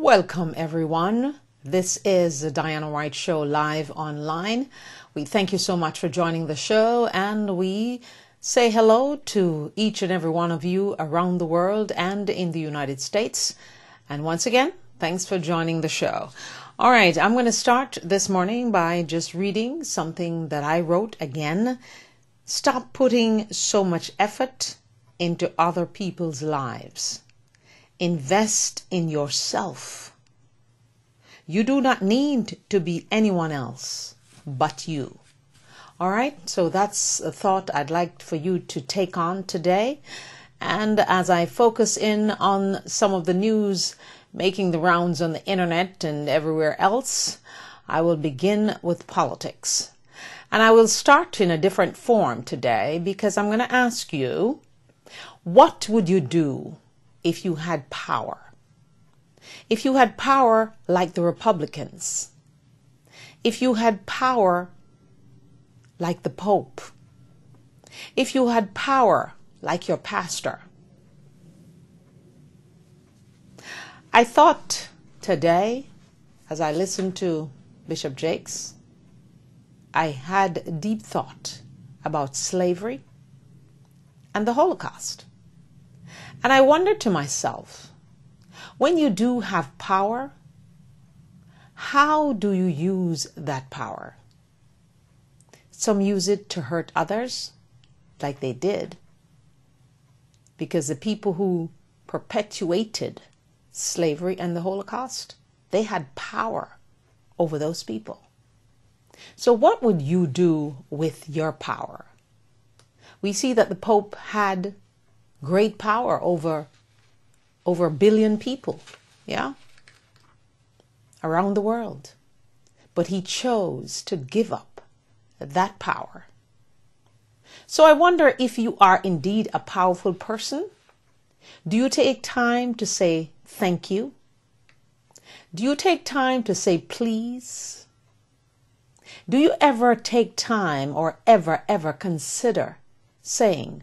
Welcome everyone. This is the Diana White Show live online. We thank you so much for joining the show, and we say hello to each and every one of you around the world and in the United States. And once again, thanks for joining the show. All right, I'm going to start this morning by just reading something that I wrote again. Stop putting so much effort into other people's lives. Invest in yourself. You do not need to be anyone else but you. All right, so that's a thought I'd like for you to take on today. And as I focus in on some of the news making the rounds on the internet and everywhere else, I will begin with politics. And I will start in a different form today because I'm going to ask you, what would you do if you had power? If you had power like the Republicans, if you had power like the Pope, if you had power like your pastor. I thought today, as I listened to Bishop Jakes, I had deep thought about slavery and the Holocaust. And I wondered to myself, when you do have power, how do you use that power? Some use it to hurt others, like they did, because the people who perpetuated slavery and the Holocaust, they had power over those people. So what would you do with your power? We see that the Pope had great power over a billion people, around the world. But he chose to give up that power. So I wonder if you are indeed a powerful person. Do you take time to say thank you? Do you take time to say please? Do you ever take time or ever consider saying,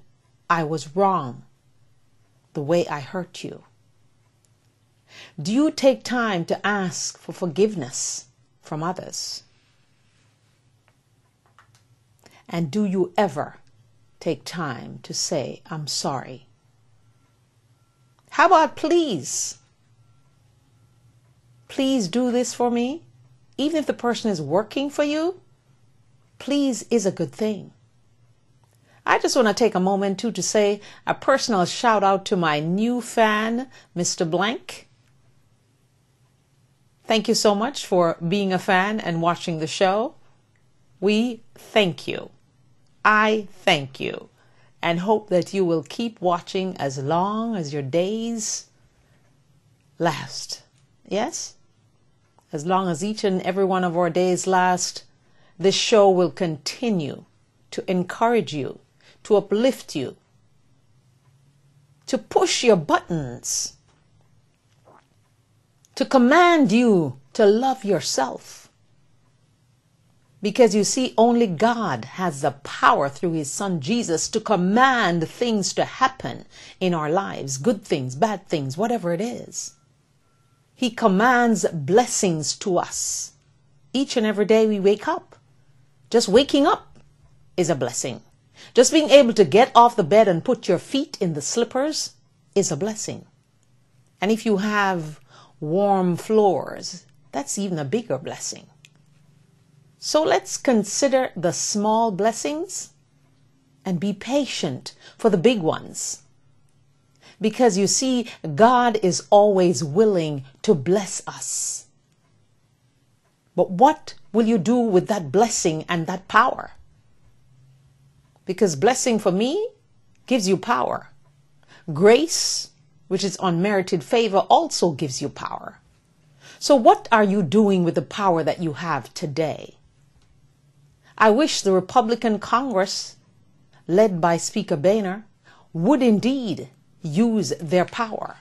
I was wrong the way I hurt you? Do you take time to ask for forgiveness from others? And do you ever take time to say, I'm sorry? How about please? Please do this for me. Even if the person is working for you, please is a good thing. I just want to take a moment too to say a personal shout out to my new fan, Mr. Blank. Thank you so much for being a fan and watching the show. We thank you. I thank you, and hope that you will keep watching as long as your days last. Yes? As long as each and every one of our days last, this show will continue to encourage you, to uplift you, to push your buttons, to command you to love yourself. Because you see, only God has the power through his son Jesus to command things to happen in our lives, good things, bad things, whatever it is. He commands blessings to us each and every day we wake up. Just waking up is a blessing. Just being able to get off the bed and put your feet in the slippers is a blessing. And if you have warm floors, that's even a bigger blessing. So let's consider the small blessings and be patient for the big ones. Because you see, God is always willing to bless us. But what will you do with that blessing and that power? Because blessing for me gives you power. Grace, which is unmerited favor, also gives you power. So what are you doing with the power that you have today? I wish the Republican Congress, led by Speaker Boehner, would indeed use their power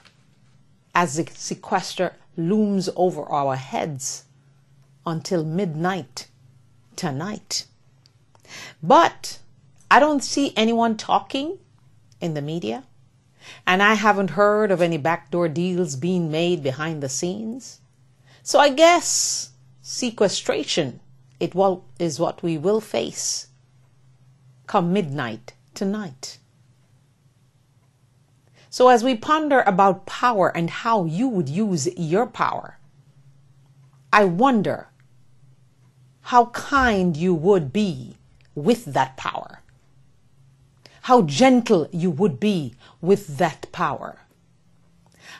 as the sequester looms over our heads until midnight tonight. But I don't see anyone talking in the media. And I haven't heard of any backdoor deals being made behind the scenes. So I guess sequestration is what we will face come midnight tonight. So as we ponder about power and how you would use your power, I wonder how kind you would be with that power. How gentle you would be with that power.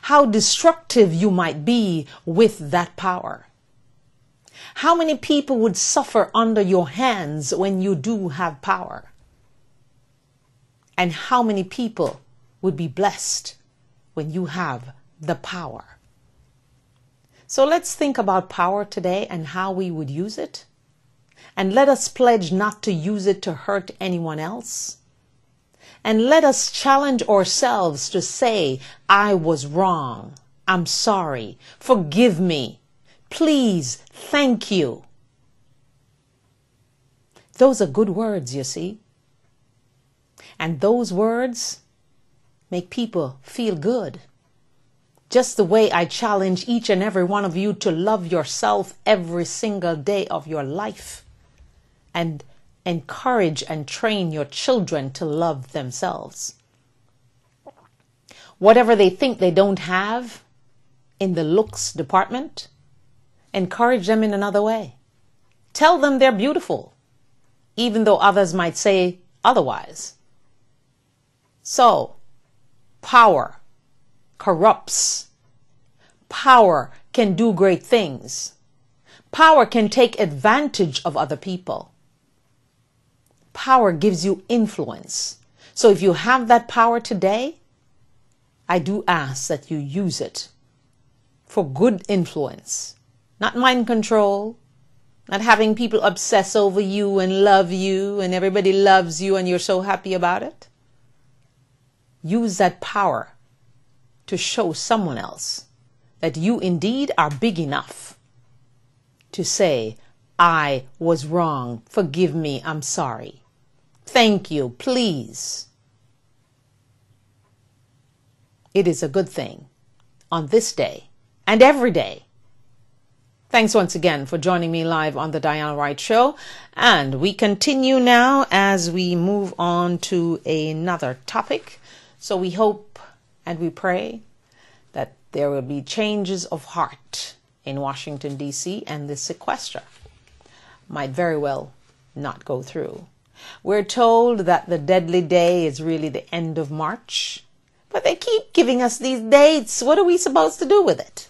How destructive you might be with that power. How many people would suffer under your hands when you do have power? And how many people would be blessed when you have the power? So let's think about power today and how we would use it. And let us pledge not to use it to hurt anyone else. And let us challenge ourselves to say, I was wrong. I'm sorry. Forgive me. Please. Thank you. Those are good words, you see. And those words make people feel good. Just the way I challenge each and every one of you to love yourself every single day of your life. And encourage and train your children to love themselves. Whatever they think they don't have in the looks department, encourage them in another way. Tell them they're beautiful, even though others might say otherwise. So, power corrupts. Power can do great things. Power can take advantage of other people. Power gives you influence. So if you have that power today, I do ask that you use it for good influence, not mind control, not having people obsess over you and love you and everybody loves you and you're so happy about it. Use that power to show someone else that you indeed are big enough to say, I was wrong. Forgive me. I'm sorry. Thank you. Please. It is a good thing on this day and every day. Thanks once again for joining me live on the Diana Wright Show. And we continue now as we move on to another topic. So we hope and we pray that there will be changes of heart in Washington, D.C., and the sequester might very well not go through. We're told that the deadly day is really the end of March, but they keep giving us these dates. What are we supposed to do with it?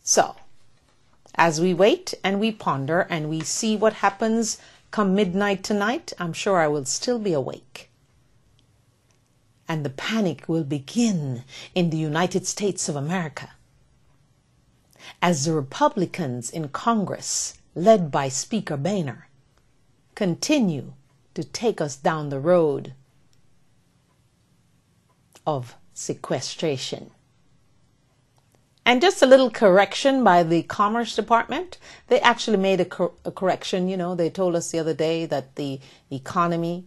So, as we wait and we ponder and we see what happens come midnight tonight, I'm sure I will still be awake. And the panic will begin in the United States of America as the Republicans in Congress, led by Speaker Boehner, continue to take us down the road of sequestration. And just a little correction by the Commerce Department. They actually made a correction. You know, they told us the other day that the economy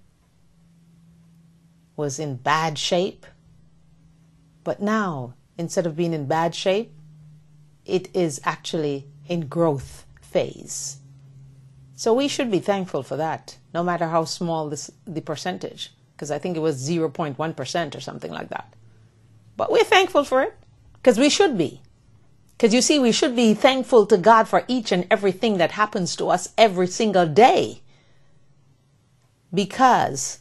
was in bad shape. But now, instead of being in bad shape, it is actually in growth phase. So we should be thankful for that, no matter how small the percentage, because I think it was 0.1% or something like that. But we're thankful for it, because we should be. Because you see, we should be thankful to God for each and everything that happens to us every single day. Because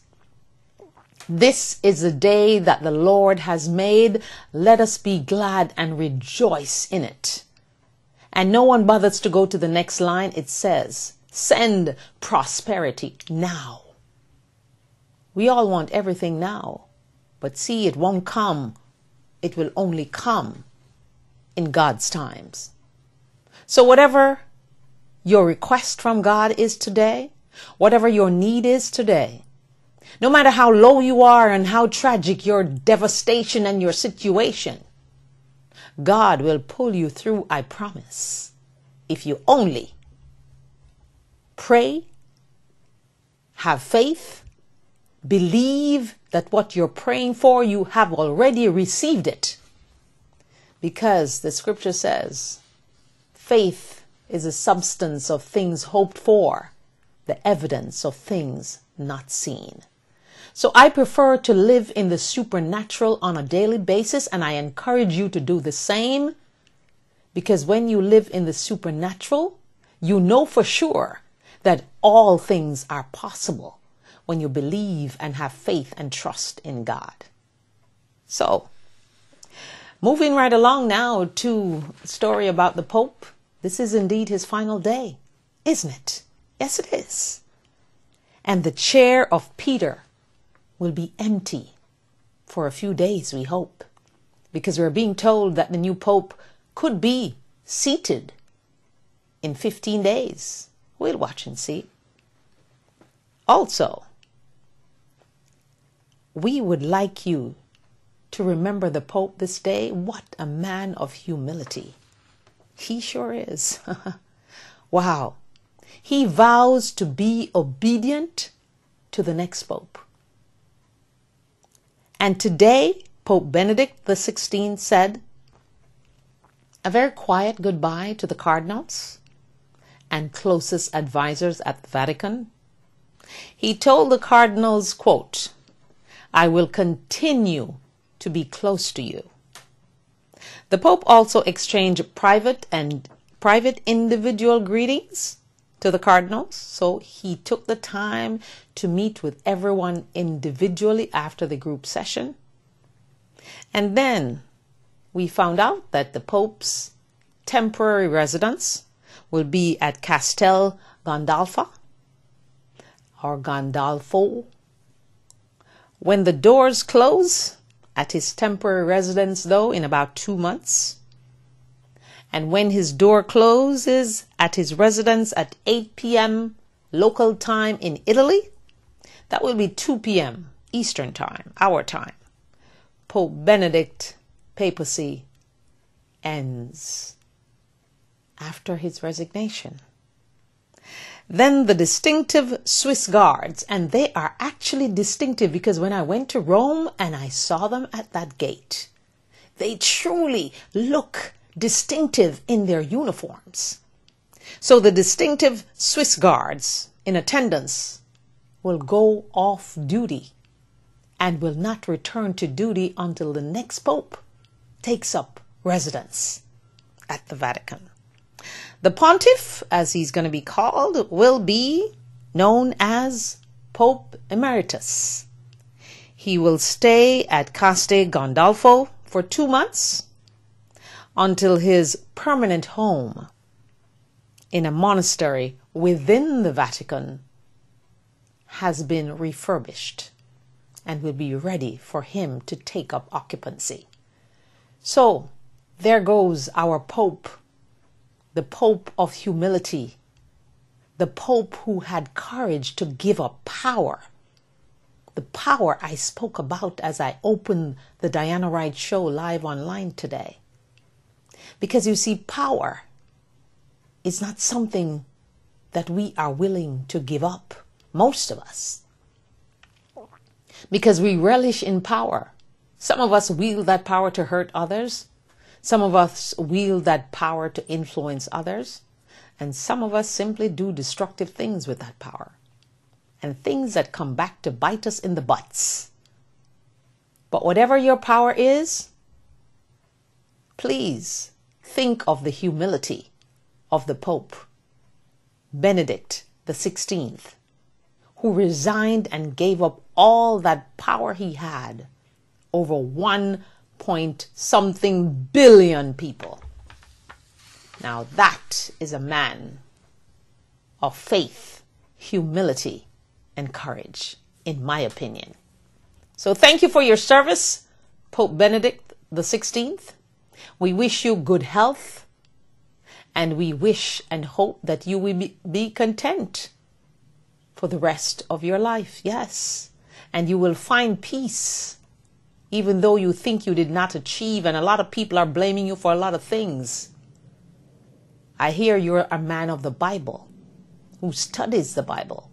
this is the day that the Lord has made. Let us be glad and rejoice in it. And no one bothers to go to the next line. It says, send prosperity now. We all want everything now. But see, it won't come. It will only come in God's times. So whatever your request from God is today, whatever your need is today, no matter how low you are and how tragic your devastation and your situation, God will pull you through, I promise. If you only pray, have faith, believe, that what you're praying for, you have already received it. Because the scripture says, faith is a substance of things hoped for, the evidence of things not seen. So I prefer to live in the supernatural on a daily basis, and I encourage you to do the same, because when you live in the supernatural, you know for sure that all things are possible when you believe and have faith and trust in God. So, moving right along now to a story about the Pope. This is indeed his final day, isn't it? Yes, it is. And the chair of Peter will be empty for a few days, we hope, because we're being told that the new Pope could be seated in 15 days. We'll watch and see. Also, we would like you to remember the Pope this day. What a man of humility. He sure is. Wow. He vows to be obedient to the next Pope. And today, Pope Benedict XVI said a very quiet goodbye to the cardinals and closest advisors at the Vatican. He told the cardinals, quote, "I will continue to be close to you." The Pope also exchanged private individual greetings to the cardinals. So he took the time to meet with everyone individually after the group session. And then we found out that the Pope's temporary residence will be at Castel Gandolfo, or Gandolfo. When the doors close at his temporary residence, though, in about 2 months, and when his door closes at his residence at 8 p.m. local time in Italy, that will be 2 p.m. Eastern time, our time, Pope Benedict papacy ends after his resignation. Then the distinctive Swiss guards, and they are actually distinctive because when I went to Rome and I saw them at that gate, they truly look distinctive in their uniforms. So the distinctive Swiss guards in attendance will go off duty and will not return to duty until the next Pope takes up residence at the Vatican. The Pontiff, as he's going to be called, will be known as Pope Emeritus. He will stay at Castel Gandolfo for 2 months until his permanent home in a monastery within the Vatican has been refurbished and will be ready for him to take up occupancy. So there goes our Pope, the Pope of humility, the Pope who had courage to give up power, the power I spoke about as I opened the Diana Wright Show live online today. Because you see, power is not something that we are willing to give up, most of us, because we relish in power. Some of us wield that power to hurt others. Some of us wield that power to influence others. And some of us simply do destructive things with that power, and things that come back to bite us in the butts. But whatever your power is, please think of the humility of the Pope, Benedict XVI, who resigned and gave up all that power he had over 1-point-something billion people. Now that is a man of faith, humility, and courage, in my opinion. So thank you for your service, Pope Benedict XVI. We wish you good health, and we wish and hope that you will be content for the rest of your life. Yes, and you will find peace, even though you think you did not achieve, and a lot of people are blaming you for a lot of things. I hear you're a man of the Bible who studies the Bible,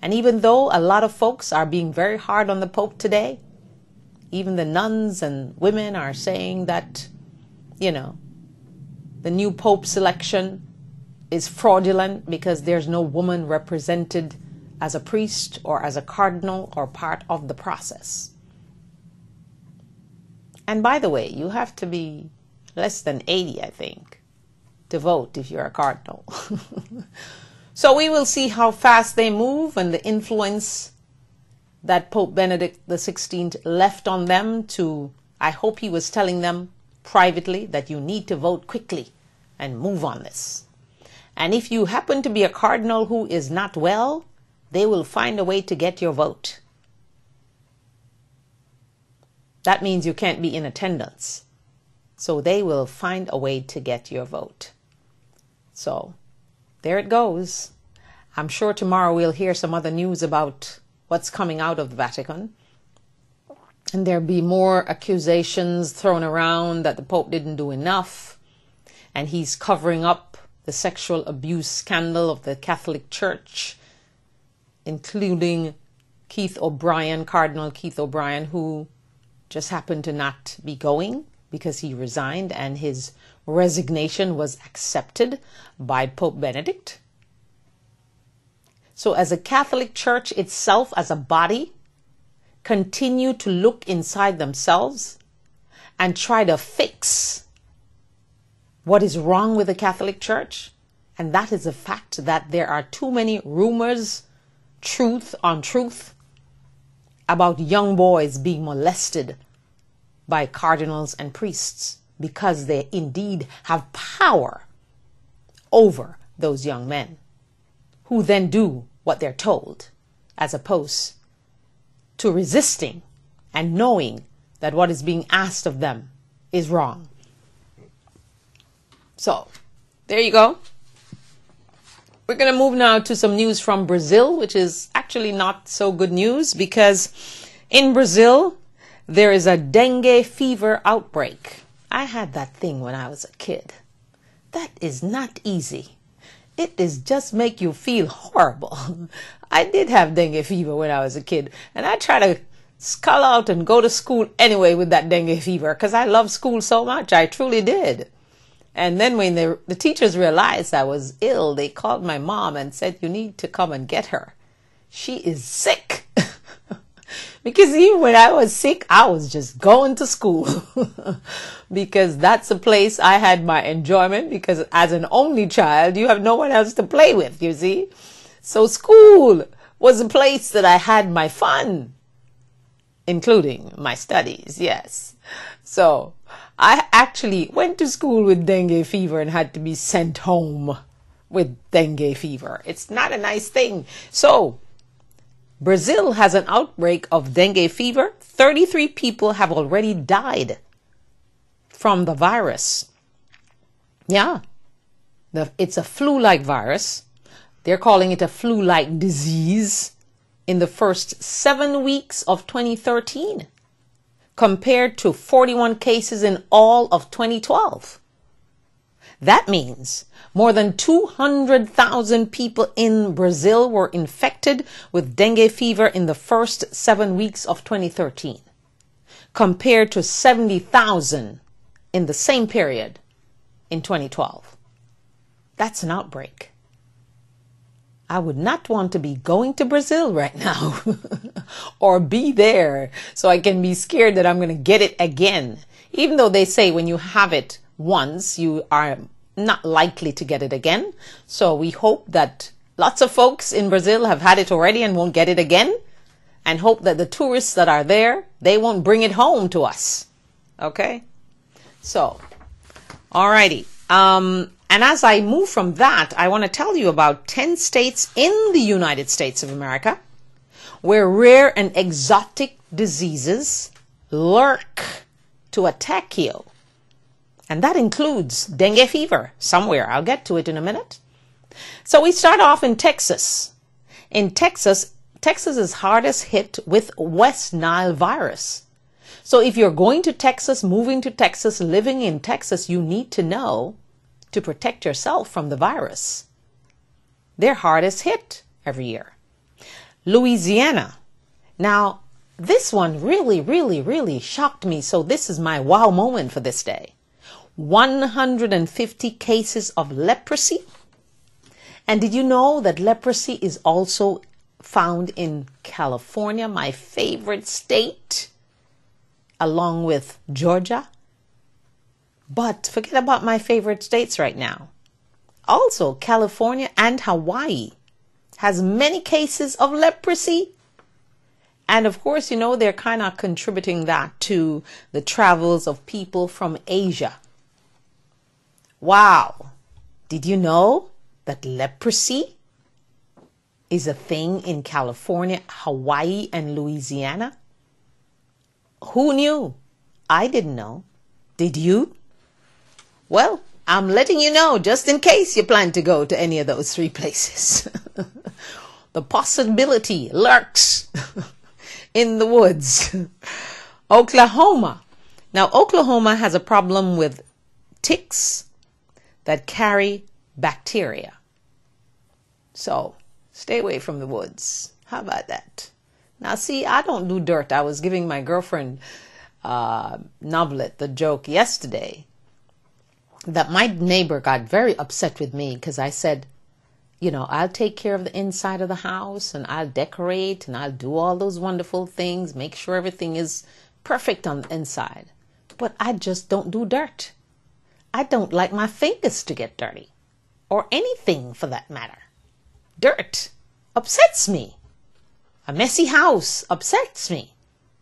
And even though a lot of folks are being very hard on the Pope today, even the nuns and women are saying that, the new Pope selection is fraudulent because there's no woman represented as a priest or as a cardinal or part of the process. And by the way, you have to be less than 80, I think, to vote if you're a cardinal. So we will see how fast they move and the influence that Pope Benedict XVI left on them I hope he was telling them privately that you need to vote quickly and move on this. And if you happen to be a cardinal who is not well, they will find a way to get your vote. That means you can't be in attendance. So they will find a way to get your vote. So there it goes. I'm sure tomorrow we'll hear some other news about what's coming out of the Vatican. And there'll be more accusations thrown around that the Pope didn't do enough. And he's covering up the sexual abuse scandal of the Catholic Church, including Cardinal Keith O'Brien, who just happened to not be going because he resigned and his resignation was accepted by Pope Benedict. So as a Catholic Church itself, as a body, continue to look inside themselves and try to fix what is wrong with the Catholic Church. And that is the fact that there are too many rumors, truth on truth, about young boys being molested by cardinals and priests because they indeed have power over those young men who then do what they're told, as opposed to resisting and knowing that what is being asked of them is wrong. So, there you go. We're going to move now to some news from Brazil, which is actually not so good news because in Brazil, there is a dengue fever outbreak. I had that thing when I was a kid. That is not easy. It is just make you feel horrible. I did have dengue fever when I was a kid, and I try to scull out and go to school anyway with that dengue fever because I love school so much. I truly did. And then when the teachers realized I was ill, they called my mom and said, you need to come and get her. She is sick. Because even when I was sick, I was just going to school. Because that's a place I had my enjoyment. Because as an only child, you have no one else to play with, you see. So school was a place that I had my fun, including my studies, yes. So I actually went to school with dengue fever and had to be sent home with dengue fever. It's not a nice thing. So Brazil has an outbreak of dengue fever. 33 people have already died from the virus. Yeah, it's a flu-like virus. They're calling it a flu-like disease in the first 7 weeks of 2013, compared to 41 cases in all of 2012. That means more than 200,000 people in Brazil were infected with dengue fever in the first 7 weeks of 2013, compared to 70,000 in the same period in 2012. That's an outbreak. I would not want to be going to Brazil right now or be there so I can be scared that I'm going to get it again. Even though they say when you have it once, you are not likely to get it again. So we hope that lots of folks in Brazil have had it already and won't get it again, and hope that the tourists that are there, they won't bring it home to us. Okay? So, alrighty. And as I move from that, I want to tell you about 10 states in the United States of America where rare and exotic diseases lurk to attack you. And that includes dengue fever somewhere. I'll get to it in a minute. So we start off in Texas. In Texas, Texas is hardest hit with West Nile virus. So if you're going to Texas, moving to Texas, living in Texas, you need to know to protect yourself from the virus. They're hardest hit every year. Louisiana. Now, this one really, really, really shocked me. So this is my wow moment for this day. 150 cases of leprosy. And did you know that leprosy is also found in California, my favorite state, along with Georgia? But forget about my favorite states right now. Also, California and Hawaii has many cases of leprosy. And of course, you know, they're kind of contributing that to the travels of people from Asia. Wow. Did you know that leprosy is a thing in California, Hawaii, and Louisiana? Who knew? I didn't know. Did you? Well, I'm letting you know just in case you plan to go to any of those three places. The possibility lurks in the woods. Oklahoma. Now, Oklahoma has a problem with ticks that carry bacteria. So, stay away from the woods. How about that? Now, see, I don't do dirt. I was giving my girlfriend, Novelet, the joke yesterday that my neighbor got very upset with me because I said, you know, I'll take care of the inside of the house and I'll decorate and I'll do all those wonderful things, make sure everything is perfect on the inside. But I just don't do dirt. I don't like my fingers to get dirty, or anything for that matter. Dirt upsets me. A messy house upsets me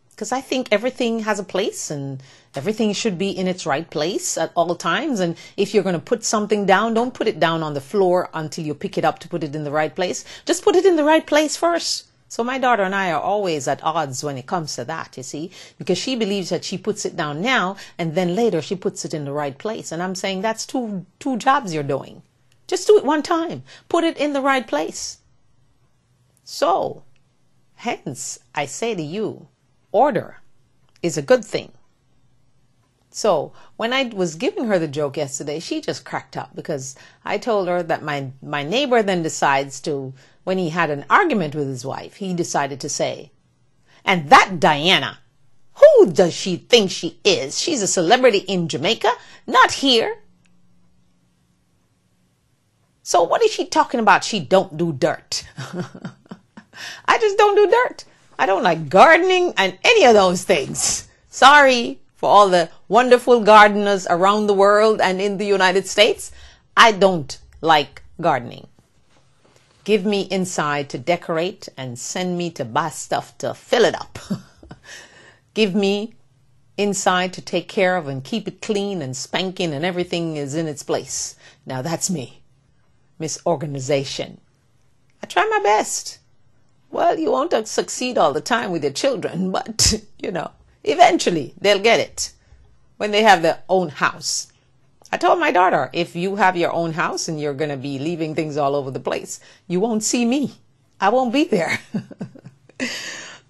because I think everything has a place and everything should be in its right place at all times. And if you're going to put something down, don't put it down on the floor until you pick it up to put it in the right place. Just put it in the right place first. So my daughter and I are always at odds when it comes to that, you see, because she believes that she puts it down now and then later she puts it in the right place. And I'm saying that's two jobs you're doing. Just do it one time. Put it in the right place. So, hence, I say to you, order is a good thing. So, when I was giving her the joke yesterday, she just cracked up because I told her that my neighbor then decides to, when he had an argument with his wife, he decided to say, and that Diana, who does she think she is? She's a celebrity in Jamaica, not here. So what is she talking about? She don't do dirt. I just don't do dirt. I don't like gardening and any of those things. Sorry for all the wonderful gardeners around the world and in the United States. I don't like gardening. Give me inside to decorate and send me to buy stuff to fill it up. Give me inside to take care of and keep it clean and spanking and everything is in its place. Now that's me. Miss Organization. I try my best. Well, you won't succeed all the time with your children, but, you know, eventually they'll get it when they have their own house. I told my daughter, if you have your own house and you're going to be leaving things all over the place, you won't see me. I won't be there.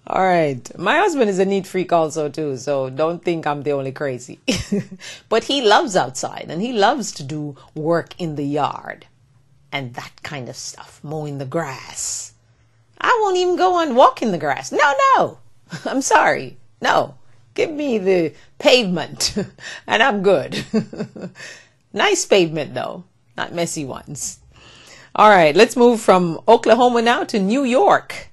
All right. My husband is a neat freak also too, so don't think I'm the only crazy. But he loves outside and he loves to do work in the yard and that kind of stuff, mowing the grass. I won't even go and walk in the grass. No. I'm sorry. No. Give me the pavement and I'm good. Nice pavement though, not messy ones. All right, let's move from Oklahoma now to New York.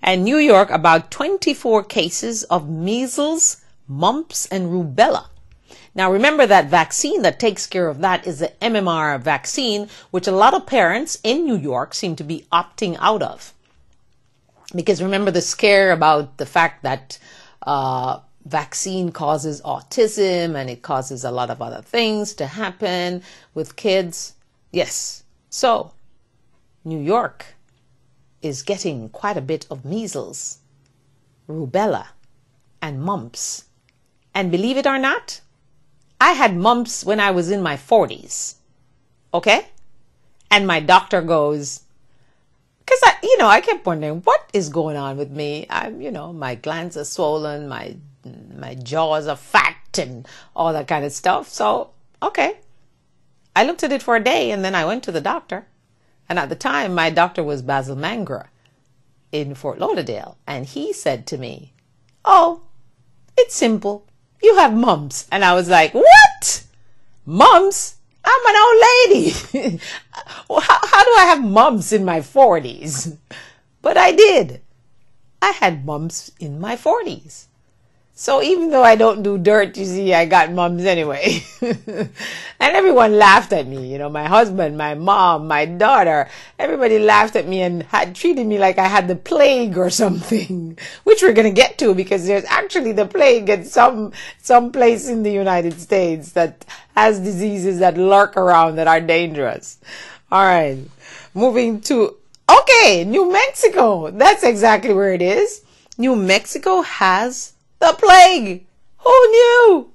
And New York, about 24 cases of measles, mumps, and rubella. Now remember that vaccine that takes care of that is the MMR vaccine, which a lot of parents in New York seem to be opting out of. Because remember the scare about the fact that vaccine causes autism and it causes a lot of other things to happen with kids. Yes. So New York is getting quite a bit of measles, rubella, and mumps. And believe it or not, I had mumps when I was in my 40s. Okay? And my doctor goes, because I kept wondering what is going on with me. My glands are swollen, my jaws are fat and all that kind of stuff. So, okay. I looked at it for a day and then I went to the doctor. And at the time, my doctor was Basil Mangra. in Fort Lauderdale, and he said to me, "Oh, it's simple. You have mumps." And I was like, "What? Mumps? I'm an old lady." How do I have mumps in my 40s? But I did. I had mumps in my 40s. So even though I don't do dirt, you see, I got mumps anyway. And everyone laughed at me. You know, my husband, my mom, my daughter, everybody laughed at me and had treated me like I had the plague or something, which we're going to get to, because there's actually the plague at some place in the United States that has diseases that lurk around that are dangerous. All right. Moving to, okay, New Mexico. That's exactly where it is. New Mexico has the plague. Who knew?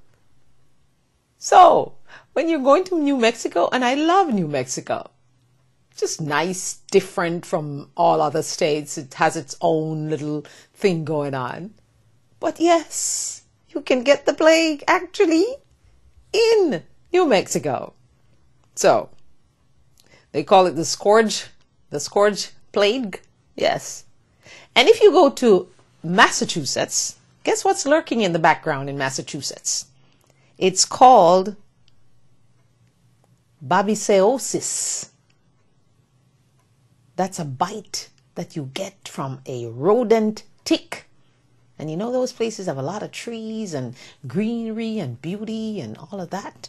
So, when you're going to New Mexico, and I love New Mexico, just nice, different from all other states. It has its own little thing going on. But yes, you can get the plague actually in New Mexico. So, they call it the scourge plague. Yes. And if you go to Massachusetts, guess what's lurking in the background in Massachusetts? It's called babesiosis. That's a bite that you get from a rodent tick. And you know those places have a lot of trees and greenery and beauty and all of that.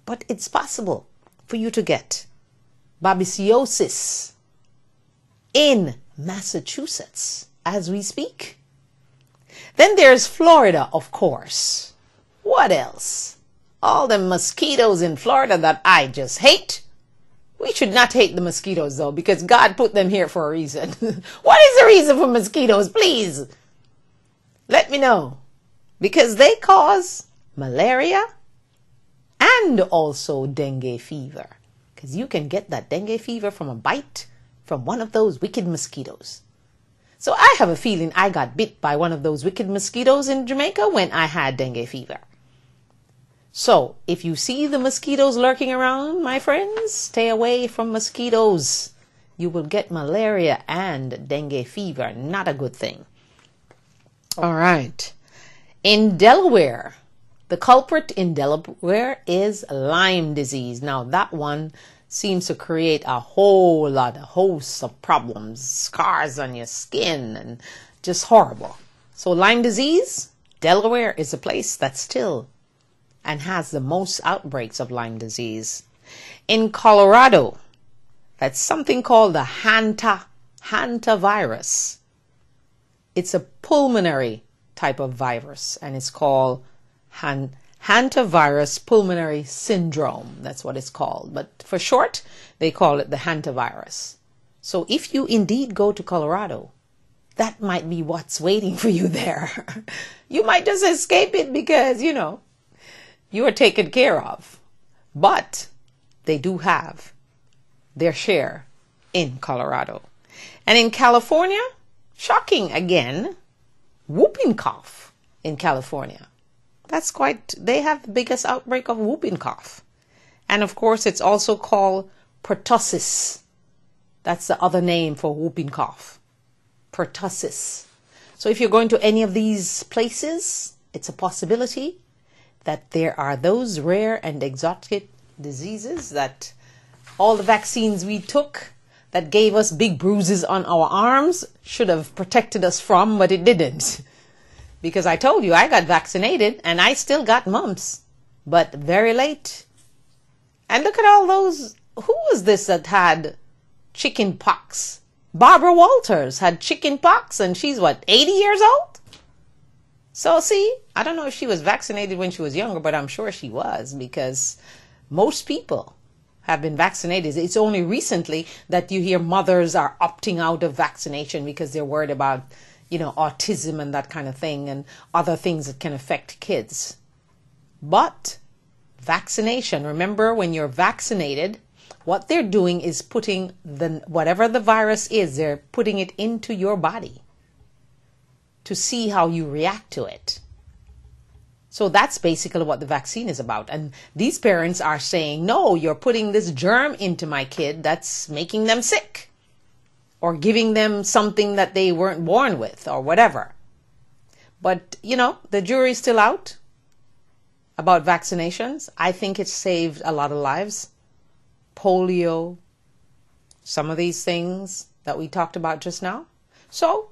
But it's possible for you to get babesiosis in Massachusetts as we speak. Then there's Florida, of course. What else? All the mosquitoes in Florida that I just hate. We should not hate the mosquitoes, though, because God put them here for a reason. What is the reason for mosquitoes? Please let me know. Because they cause malaria and also dengue fever. Because you can get that dengue fever from a bite from one of those wicked mosquitoes. So I have a feeling I got bit by one of those wicked mosquitoes in Jamaica when I had dengue fever. So if you see the mosquitoes lurking around, my friends, stay away from mosquitoes. You will get malaria and dengue fever. Not a good thing. All right. In Delaware, the culprit in Delaware is Lyme disease. Now that one seems to create a whole lot, a host of problems, scars on your skin, and just horrible. So Lyme disease, Delaware is a place that still and has the most outbreaks of Lyme disease. In Colorado, that's something called the hantavirus. It's a pulmonary type of virus, and it's called hantavirus pulmonary syndrome. That's what it's called. But for short, they call it the hantavirus. So if you indeed go to Colorado, that might be what's waiting for you there. You might just escape it because, you know, you are taken care of. But they do have their share in Colorado. And in California, shocking again, whooping cough in California. That's quite, they have the biggest outbreak of whooping cough. And of course, it's also called pertussis. That's the other name for whooping cough. Pertussis. So if you're going to any of these places, it's a possibility that there are those rare and exotic diseases that all the vaccines we took that gave us big bruises on our arms should have protected us from, but it didn't. Because I told you, I got vaccinated and I still got mumps, but very late. And look at all those, who was this that had chicken pox? Barbara Walters had chicken pox and she's what, 80 years old? So see, I don't know if she was vaccinated when she was younger, but I'm sure she was, because most people have been vaccinated. It's only recently that you hear mothers are opting out of vaccination because they're worried about, you know, autism and that kind of thing and other things that can affect kids. But vaccination, remember, when you're vaccinated, what they're doing is putting whatever the virus is, they're putting it into your body to see how you react to it. So that's basically what the vaccine is about. And these parents are saying, no, you're putting this germ into my kid that's making them sick. or giving them something that they weren't born with or whatever. But, the jury's still out about vaccinations. I think it's saved a lot of lives. Polio, some of these things that we talked about just now. So,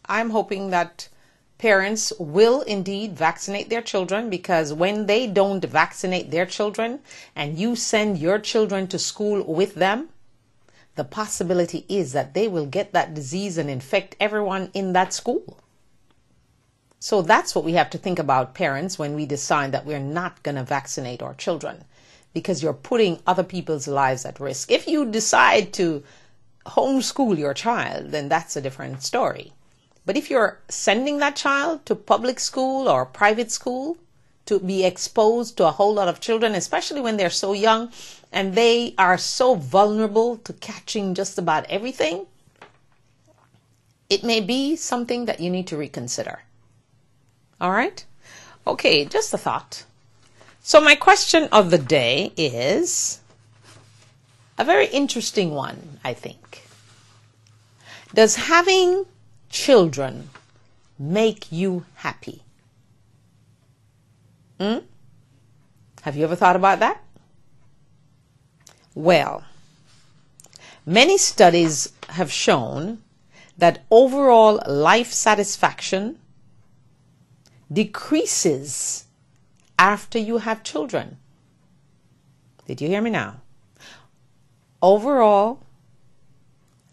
I'm hoping that parents will indeed vaccinate their children, because when they don't vaccinate their children and you send your children to school with them, the possibility is that they will get that disease and infect everyone in that school. So that's what we have to think about, parents, when we decide that we're not going to vaccinate our children, because you're putting other people's lives at risk. If you decide to homeschool your child, then that's a different story. But if you're sending that child to public school or private school to be exposed to a whole lot of children, especially when they're so young and they are so vulnerable to catching just about everything, it may be something that you need to reconsider. All right? Okay, just a thought. So my question of the day is a very interesting one, I think. Does having children make you happy? Have you ever thought about that? Well, many studies have shown that overall life satisfaction decreases after you have children. Did you hear me now? Overall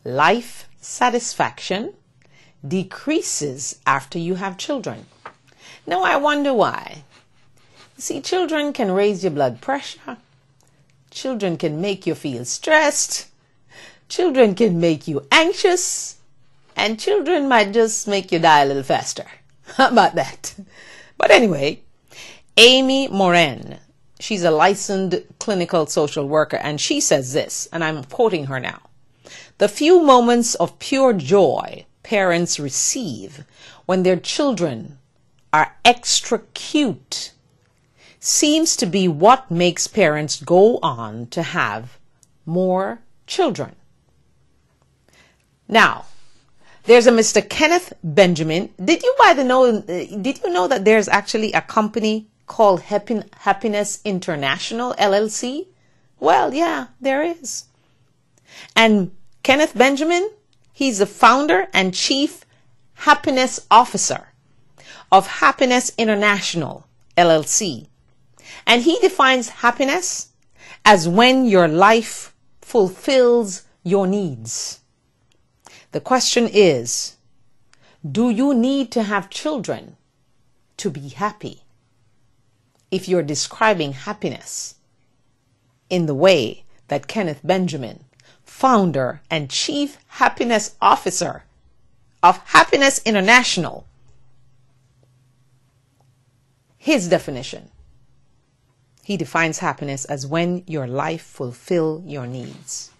life satisfaction decreases after you have children. Now I wonder why. See, children can raise your blood pressure. Children can make you feel stressed. Children can make you anxious. And children might just make you die a little faster. How about that? But anyway, Amy Moran, she's a licensed clinical social worker, and she says this, and I'm quoting her now. The few moments of pure joy parents receive when their children are extra cute seems to be what makes parents go on to have more children. Now, there's a Mr. Kenneth Benjamin. Did you know that there's actually a company called Happiness International, LLC? Well, yeah, there is. And Kenneth Benjamin, he's the founder and chief happiness officer of Happiness International, LLC. And he defines happiness as when your life fulfills your needs. The question is, do you need to have children to be happy? If you're describing happiness in the way that Kenneth Benjamin, founder and chief happiness officer of Happiness International, his definition, he defines happiness as when your life fulfills your needs.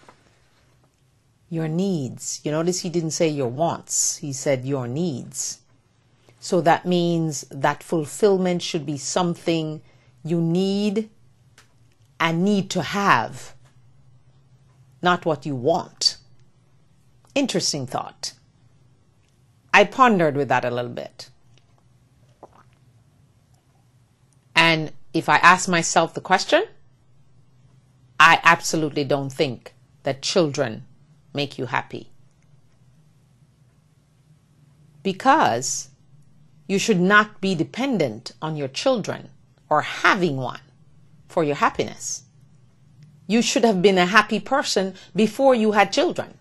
Your needs. You notice he didn't say your wants. He said your needs. So that means that fulfillment should be something you need and need to have, not what you want. Interesting thought. I pondered with that a little bit. And if I ask myself the question, I absolutely don't think that children make you happy. Because you should not be dependent on your children or having one for your happiness. You should have been a happy person before you had children.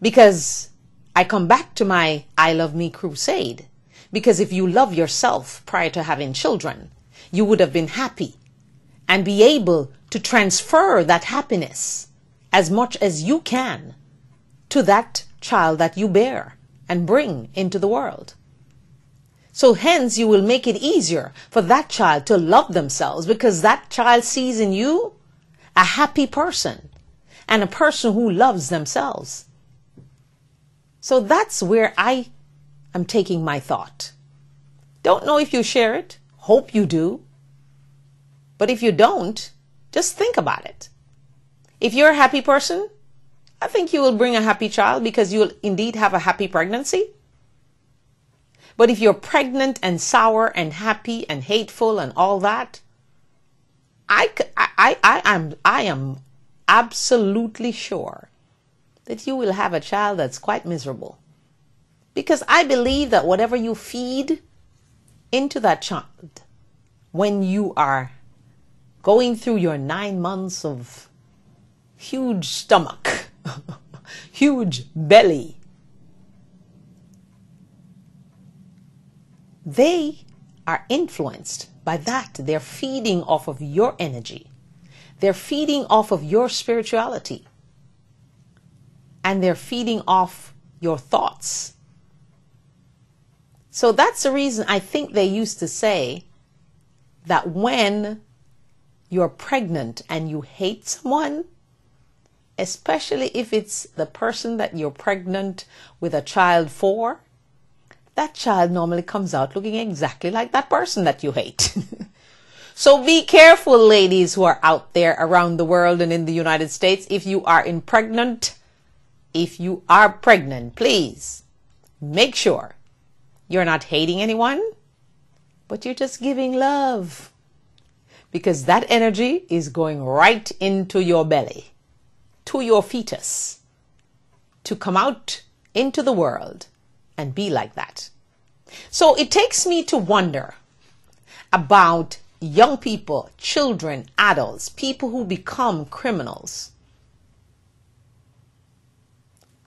Because I come back to my I Love Me crusade. Because if you love yourself prior to having children, you would have been happy and be able to transfer that happiness as much as you can to that child that you bear and bring into the world. So hence you will make it easier for that child to love themselves, because that child sees in you a happy person and a person who loves themselves. So that's where I am taking my thought. Don't know if you share it. Hope you do. But if you don't, just think about it. If you're a happy person, I think you will bring a happy child because you will indeed have a happy pregnancy. But if you're pregnant and sour and happy and hateful and all that, I am absolutely sure that you will have a child that's quite miserable. Because I believe that whatever you feed into that child when you are going through your 9 months of huge stomach, huge belly, they are influenced by that. They're feeding off of your energy. They're feeding off of your spirituality. And they're feeding off your thoughts. So that's the reason I think they used to say that when you're pregnant and you hate someone, especially if it's the person that you're pregnant with a child for, that child normally comes out looking exactly like that person that you hate. So be careful, ladies who are out there around the world and in the United States. If you are pregnant, please make sure you're not hating anyone, but you're just giving love. Because that energy is going right into your belly, to your fetus, to come out into the world and be like that. So it takes me to wonder about young people, children, adults, people who become criminals,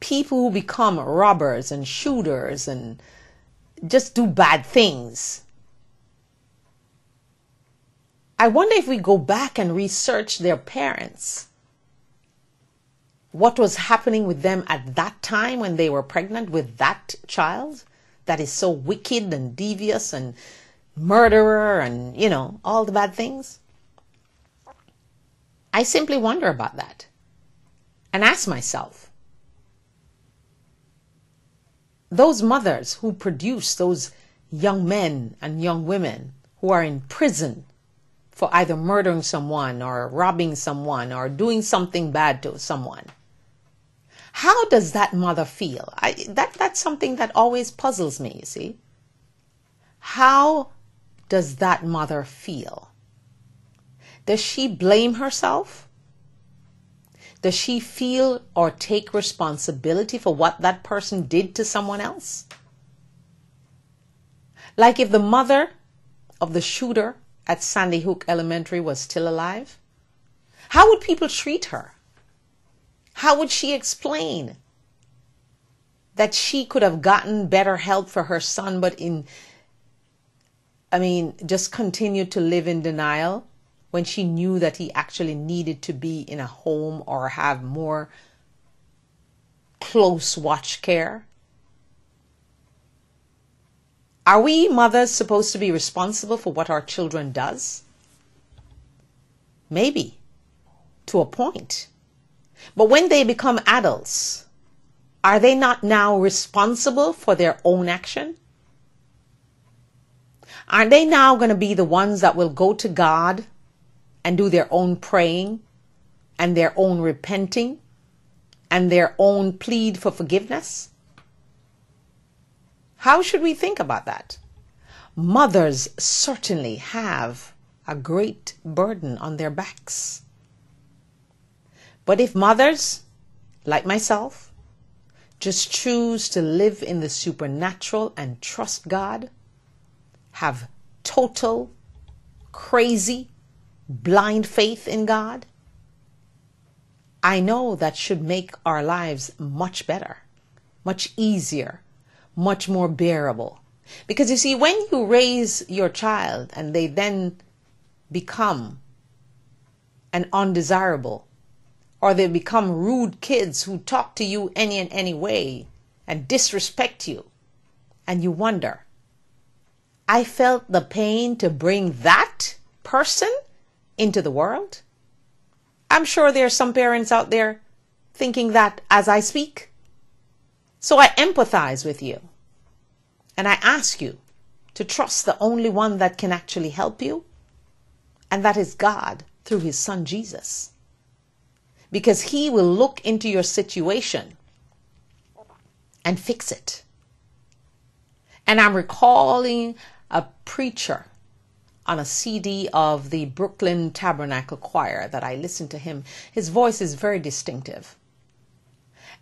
people who become robbers and shooters and just do bad things. I wonder if we go back and research their parents, what was happening with them at that time when they were pregnant with that child that is so wicked and devious and murderer and, all the bad things. I simply wonder about that and ask myself, those mothers who produce those young men and young women who are in prison for either murdering someone or robbing someone or doing something bad to someone, how does that mother feel? That's something that always puzzles me, you see. How does that mother feel? Does she blame herself? Does she feel or take responsibility for what that person did to someone else? Like if the mother of the shooter at Sandy Hook Elementary was still alive, how would people treat her? How would she explain that she could have gotten better help for her son, but just continued to live in denial when she knew that he actually needed to be in a home or have more close watch care? Are we mothers supposed to be responsible for what our children does? Maybe, to a point. But when they become adults, are they not now responsible for their own action? Aren't they now going to be the ones that will go to God and do their own praying and their own repenting and their own plead for forgiveness? How should we think about that? Mothers certainly have a great burden on their backs. But if mothers, like myself, just choose to live in the supernatural and trust God, have total, crazy, blind faith in God, I know that should make our lives much better, much easier, much more bearable. Because you see, when you raise your child and they then become an undesirable, or they become rude kids who talk to you any and any way and disrespect you, and you wonder, I felt the pain to bring that person into the world. I'm sure there are some parents out there thinking that as I speak. So I empathize with you. And I ask you to trust the only one that can actually help you. And that is God through his son Jesus. because he will look into your situation and fix it. And I'm recalling a preacher on a CD of the Brooklyn Tabernacle Choir that I listened to him. His voice is very distinctive.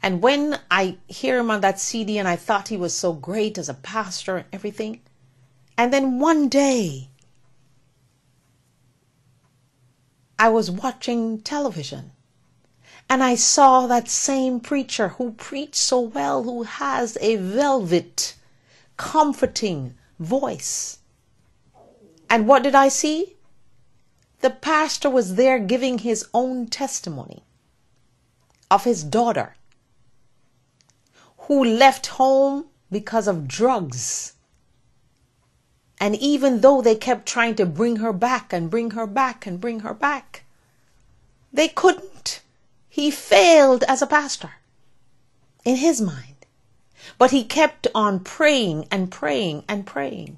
And when I hear him on that CD, and I thought he was so great as a pastor and everything, and then one day I was watching television and I saw that same preacher who preached so well, who has a velvet, comforting voice. And what did I see? The pastor was there giving his own testimony of his daughter who left home because of drugs. And even though they kept trying to bring her back and bring her back and bring her back, they couldn't. He failed as a pastor in his mind. But he kept on praying and praying and praying.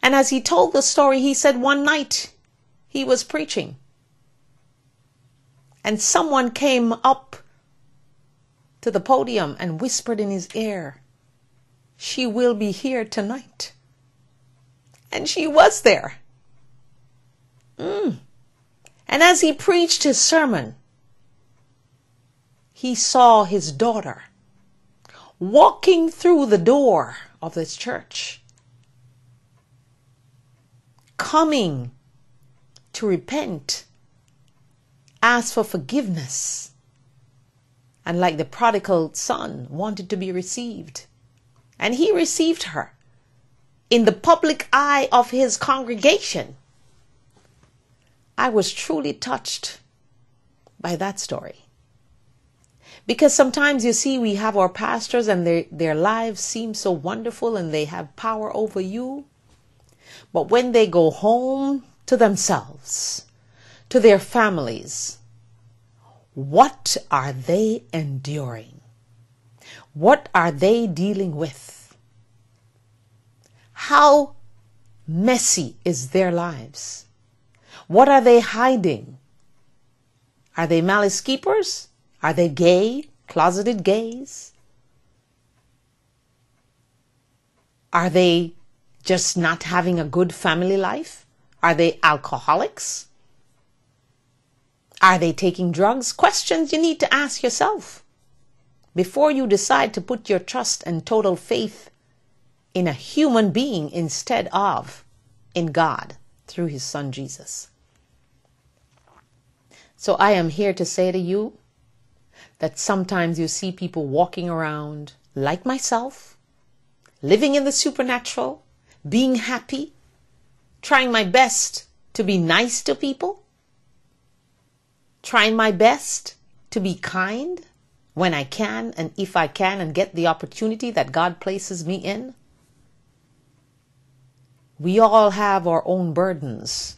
And as he told the story, he said one night he was preaching and someone came up to the podium and whispered in his ear, "She will be here tonight." And she was there. And as he preached his sermon, he saw his daughter walking through the door of this church, coming to repent, ask for forgiveness, and like the prodigal son, wanted to be received. And he received her in the public eye of his congregation. I was truly touched by that story. Because sometimes you see we have our pastors and their lives seem so wonderful and they have power over you. But when they go home to themselves, to their families, what are they enduring? What are they dealing with? How messy is their lives? What are they hiding? Are they malice keepers? Are they gay, closeted gays? Are they just not having a good family life? Are they alcoholics? Are they taking drugs? Questions you need to ask yourself before you decide to put your trust and total faith in a human being instead of in God through his son Jesus. So I am here to say to you that sometimes you see people walking around like myself, living in the supernatural, being happy, trying my best to be nice to people, trying my best to be kind when I can and if I can and get the opportunity that God places me in. We all have our own burdens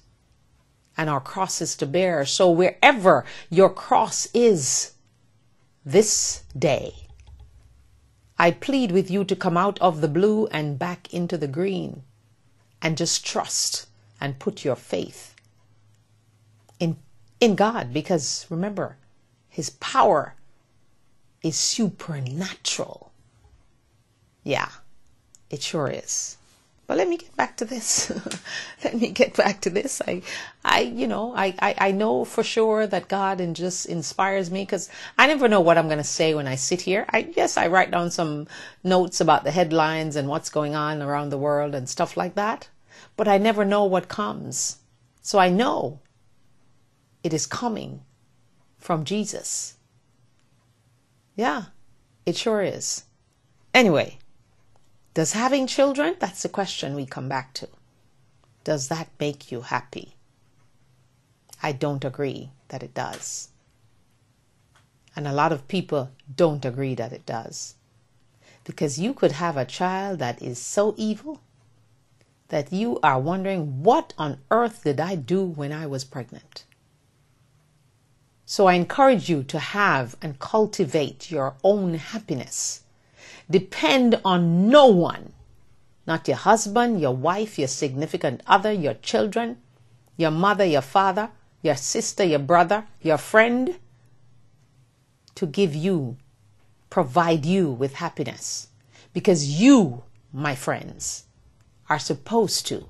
and our crosses to bear. So wherever your cross is this day, I plead with you to come out of the blue and back into the green and just trust and put your faith in God, because remember, his power is supernatural. Yeah, it sure is. But let me get back to this. I know for sure that God just inspires me, because I never know what I'm going to say when I sit here. I write down some notes about the headlines and what's going on around the world and stuff like that. But I never know what comes. So I know it is coming from Jesus. Yeah, it sure is. Anyway, does having children, that's the question we come back to. Does that make you happy? I don't agree that it does. And a lot of people don't agree that it does. Because you could have a child that is so evil that you are wondering, what on earth did I do when I was pregnant? So I encourage you to have and cultivate your own happiness. Depend on no one, not your husband, your wife, your significant other, your children, your mother, your father. your sister, your brother, your friend, to provide you with happiness. Because you, my friends, are supposed to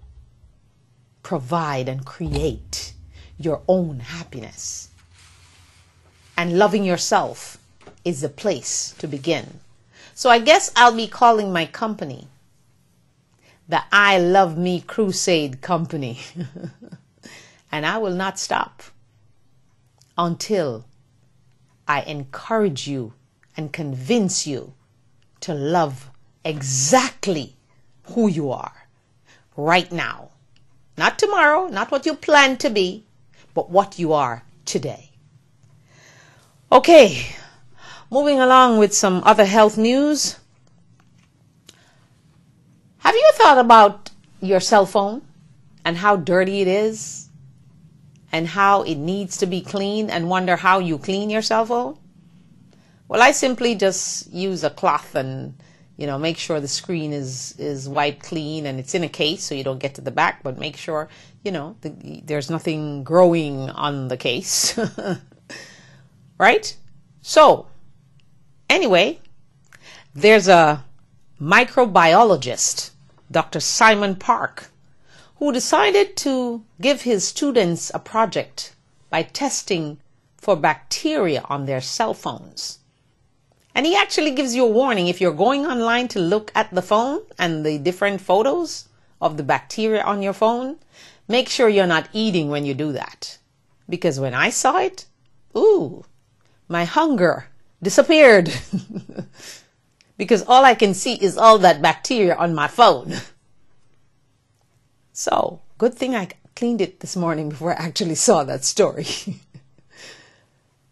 provide and create your own happiness. And loving yourself is the place to begin. So I guess I'll be calling my company the I Love Me Crusade Company. And I will not stop until I encourage you and convince you to love exactly who you are right now. Not tomorrow, not what you plan to be, but what you are today. Okay, moving along with some other health news. Have you thought about your cell phone and how dirty it is and how it needs to be cleaned, and wonder how you clean your cell phone? Well, I simply just use a cloth and, make sure the screen is wiped clean and it's in a case so you don't get to the back, but make sure, there's nothing growing on the case. Right? So, anyway, there's a microbiologist, Dr. Simon Park, who decided to give his students a project by testing for bacteria on their cell phones. And he actually gives you a warning if you're going online to look at the phone and the different photos of the bacteria on your phone, make sure you're not eating when you do that. Because when I saw it, my hunger disappeared. Because all I can see is all that bacteria on my phone. So, good thing I cleaned it this morning before I actually saw that story.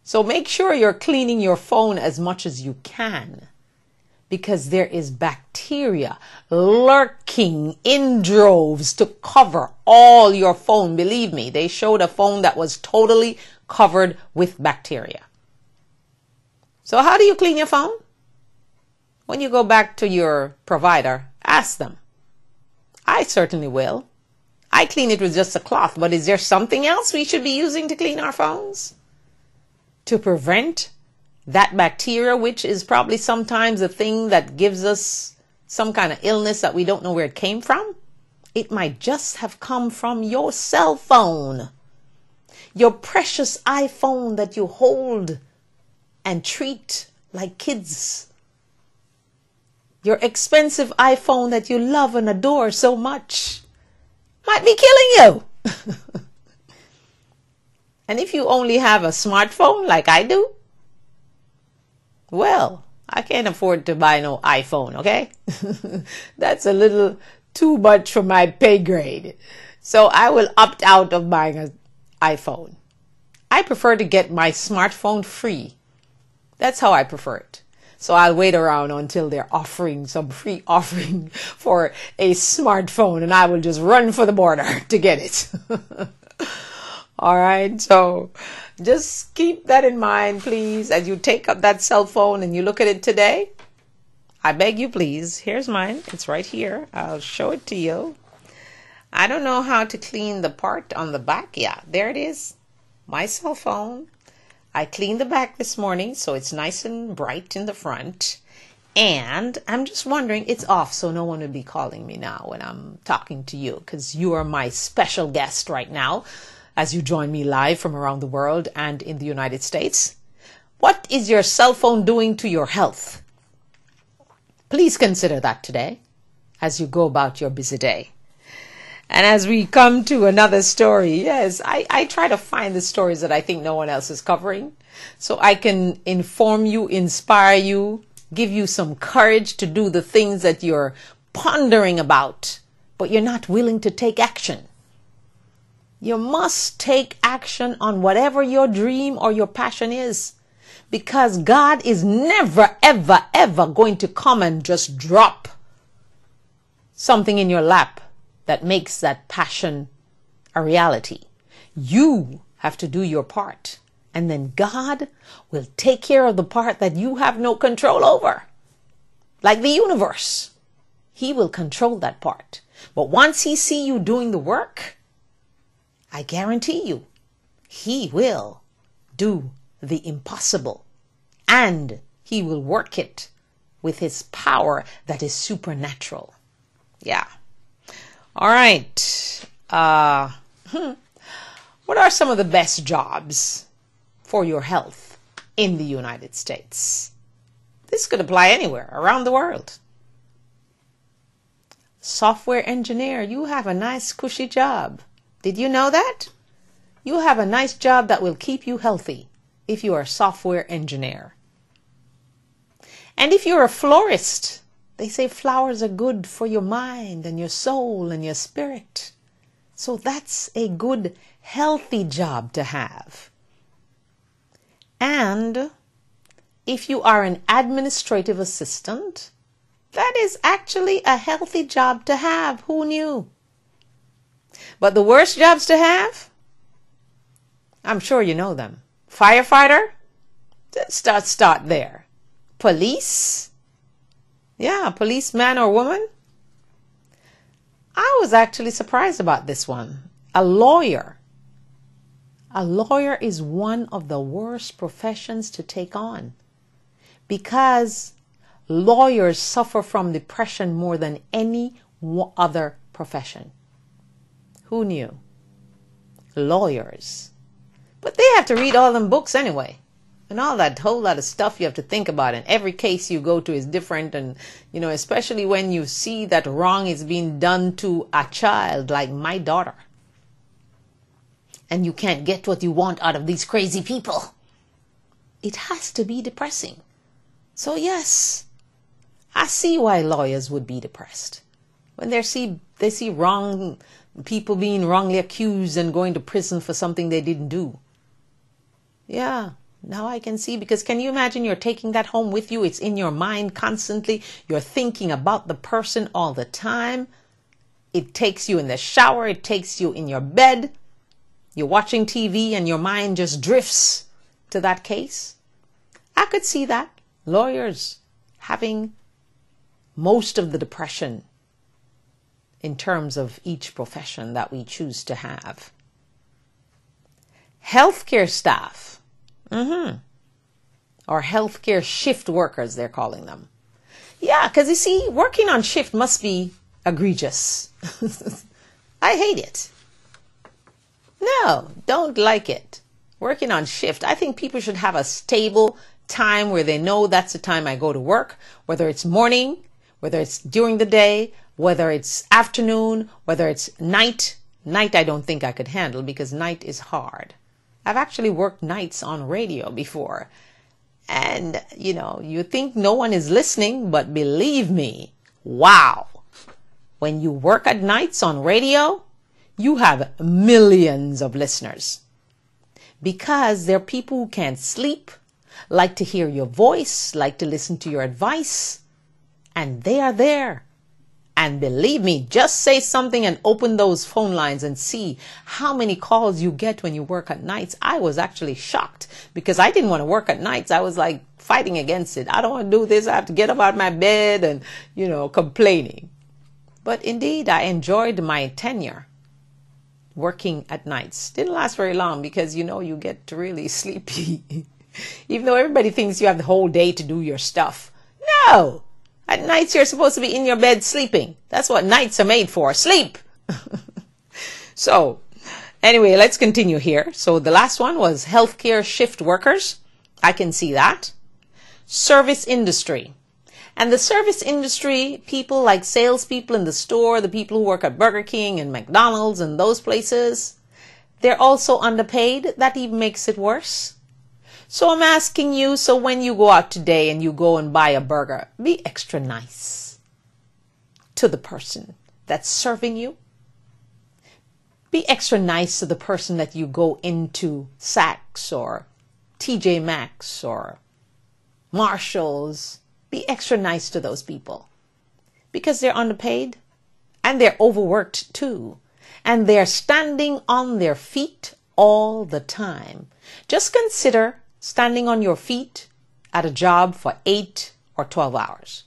So make sure you're cleaning your phone as much as you can, because there is bacteria lurking in droves to cover all your phone. Believe me, they showed a phone that was totally covered with bacteria. So how do you clean your phone? When you go back to your provider, ask them. I certainly will. I clean it with just a cloth, but is there something else we should be using to clean our phones? To prevent that bacteria, which is probably sometimes a thing that gives us some kind of illness that we don't know where it came from. It might just have come from your cell phone. Your precious iPhone that you hold and treat like kids. Your expensive iPhone that you love and adore so much might be killing you. And if you only have a smartphone like I do, well, I can't afford to buy no iPhone, okay? That's a little too much for my pay grade. So I will opt out of buying an iPhone. I prefer to get my smartphone free. That's how I prefer it. So I'll wait around until they're offering some free offering for a smartphone, and I will just run for the border to get it. All right. So just keep that in mind, please, as you take up that cell phone and you look at it today. I beg you, please. Here's mine. It's right here. I'll show it to you. I don't know how to clean the part on the back. Yeah, there it is. My cell phone. I cleaned the back this morning, so it's nice and bright in the front. And I'm just wondering, it's off, so no one will be calling me now when I'm talking to you, because you are my special guest right now as you join me live from around the world and in the United States. What is your cell phone doing to your health? Please consider that today as you go about your busy day. And as we come to another story, yes, I try to find the stories that I think no one else is covering, so I can inform you, inspire you, give you some courage to do the things that you're pondering about, but you're not willing to take action. You must take action on whatever your dream or your passion is, because God is never, ever, ever going to come and just drop something in your lap that makes that passion a reality. You have to do your part, and then God will take care of the part that you have no control over. Like the universe, He will control that part. But once He sees you doing the work, I guarantee you, He will do the impossible, and he will work it with his power that is supernatural. Yeah. All right. What are some of the best jobs for your health in the United States? This could apply anywhere around the world. Software engineer, you have a nice cushy job. Did you know that? You have a nice job that will keep you healthy if you are a software engineer. And if you're a florist, they say flowers are good for your mind and your soul and your spirit. So that's a good, healthy job to have. And if you are an administrative assistant, that is actually a healthy job to have. Who knew? But the worst jobs to have, I'm sure you know them. Firefighter, start there. Police, yeah, policeman or woman. I was actually surprised about this one. A lawyer. A lawyer is one of the worst professions to take on because lawyers suffer from depression more than any other profession. Who knew? Lawyers. But they have to read all them books anyway. And all that whole lot of stuff you have to think about. And every case you go to is different. And, you know, especially when you see that wrong is being done to a child like my daughter. And you can't get what you want out of these crazy people. It has to be depressing. So yes, I see why lawyers would be depressed. When they see wrong people being wrongly accused and going to prison for something they didn't do. Yeah. Now I can see, because can you imagine you're taking that home with you? It's in your mind constantly. You're thinking about the person all the time. It takes you in the shower. It takes you in your bed. You're watching TV and your mind just drifts to that case. I could see that. Lawyers having most of the depression in terms of each profession that we choose to have. Healthcare staff. Or healthcare shift workers, they're calling them. Yeah, because you see, working on shift must be egregious. I hate it. No, don't like it. Working on shift. I think people should have a stable time where they know that's the time I go to work, whether it's morning, whether it's during the day, whether it's afternoon, whether it's night. Night I don't think I could handle because night is hard. I've actually worked nights on radio before. And, you know, you think no one is listening, but believe me, wow. When you work at nights on radio, you have millions of listeners. Because there are people who can't sleep, like to hear your voice, like to listen to your advice. And they are there. And believe me, just say something and open those phone lines and see how many calls you get when you work at nights. I was actually shocked because I didn't want to work at nights. I was like fighting against it. I don't want to do this. I have to get up out of my bed and, you know, complaining. But indeed, I enjoyed my tenure working at nights. Didn't last very long because, you know, you get really sleepy. Even though everybody thinks you have the whole day to do your stuff. No! At nights, you're supposed to be in your bed sleeping. That's what nights are made for. Sleep. So, anyway, let's continue here. So the last one was healthcare shift workers. I can see that. Service industry. And the service industry, people like salespeople in the store, the people who work at Burger King and McDonald's and those places, they're also underpaid. That even makes it worse. So I'm asking you, so when you go out today and you go and buy a burger, be extra nice to the person that's serving you. Be extra nice to the person that you go into Saks or TJ Maxx or Marshalls. Be extra nice to those people because they're underpaid and they're overworked too. And they're standing on their feet all the time. Just consider standing on your feet at a job for 8 or 12 hours.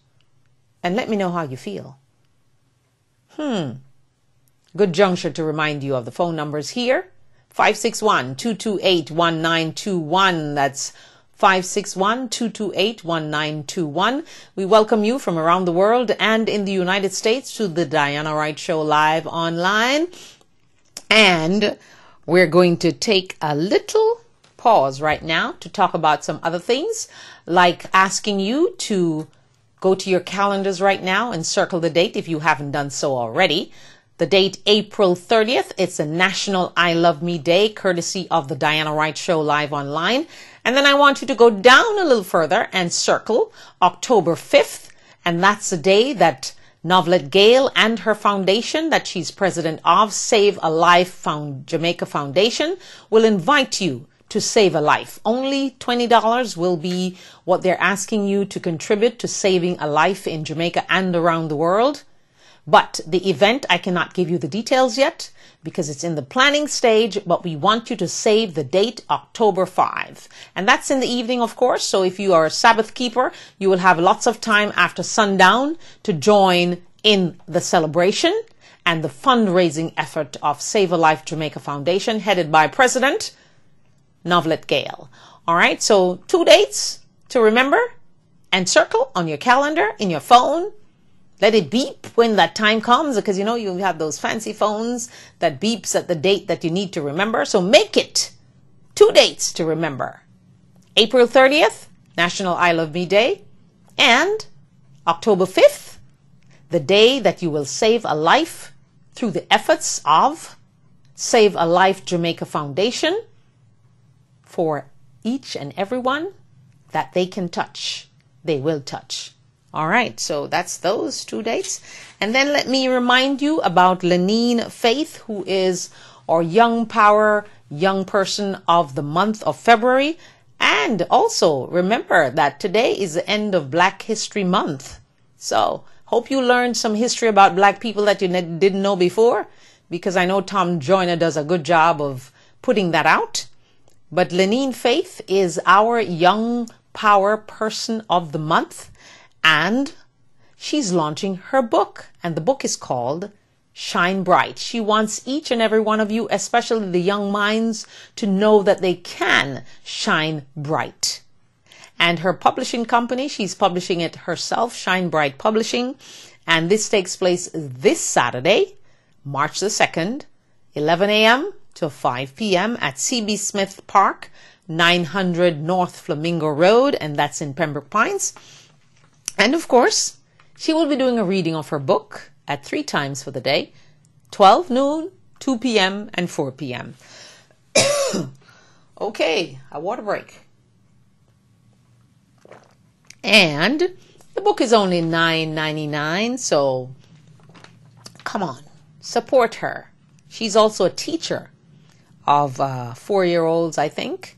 And let me know how you feel. Good juncture to remind you of the phone numbers here. 561-228-1921. That's 561-228-1921. We welcome you from around the world and in the United States to the Diana Wright Show live online. And we're going to take a little pause right now to talk about some other things, like asking you to go to your calendars right now and circle the date if you haven't done so already. The date, April 30th. It's a National I Love Me Day, courtesy of the Diana Wright Show live online. And then I want you to go down a little further and circle October 5th. And that's the day that Novelet Gale and her foundation that she's president of, Save a Life Jamaica Foundation, will invite you to save a life. Only $20 will be what they're asking you to contribute to saving a life in Jamaica and around the world. But the event, I cannot give you the details yet because it's in the planning stage, but we want you to save the date October 5. And that's in the evening, of course. So if you are a Sabbath keeper, you will have lots of time after sundown to join in the celebration and the fundraising effort of Save a Life Jamaica Foundation, headed by President Novelet Gale. All right, so 2 dates to remember and circle on your calendar, in your phone. Let it beep when that time comes, because you know you have those fancy phones that beeps at the date that you need to remember. So make it 2 dates to remember. April 30th, National I Love Me Day, and October 5th, the day that you will save a life through the efforts of Save a Life Jamaica Foundation, for each and everyone that they can touch, they will touch. All right, so that's those 2 dates. And then let me remind you about Lenine Faith, who is our Young Power Young Person of the month of February. And also remember that today is the end of Black History Month. So hope you learned some history about Black people that you didn't know before, because I know Tom Joyner does a good job of putting that out. But Lenine Faith is our Young Power Person of the month, and she's launching her book, and the book is called Shine Bright. She wants each and every one of you, especially the young minds, to know that they can shine bright. And her publishing company, she's publishing it herself, Shine Bright Publishing, and this takes place this Saturday, March the 2nd, 11 a.m. to 5 p.m. at C.B. Smith Park, 900 North Flamingo Road, and that's in Pembroke Pines. And of course, she will be doing a reading of her book at 3 times for the day, 12 noon, 2 p.m., and 4 p.m. Okay, a water break. And the book is only $9.99, so come on, support her. She's also a teacher of 4-year-olds, I think.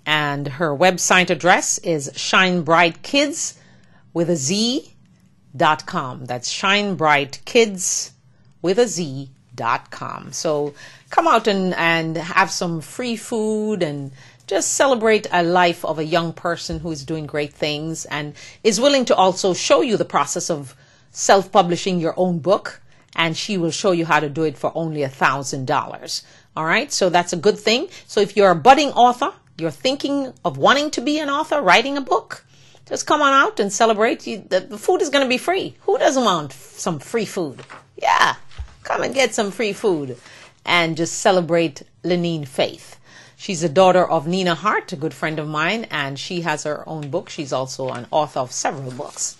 And her website address is shinebrightkids.com. That's shinebrightkids.com. So come out and have some free food and just celebrate a life of a young person who is doing great things and is willing to also show you the process of self-publishing your own book. And she will show you how to do it for only $1,000. All right, so that's a good thing. So if you're a budding author, you're thinking of wanting to be an author, writing a book, just come on out and celebrate. The food is going to be free. Who doesn't want some free food? Yeah, come and get some free food and just celebrate Lenine Faith. She's a daughter of Nina Hart, a good friend of mine, and she has her own book. She's also an author of several books.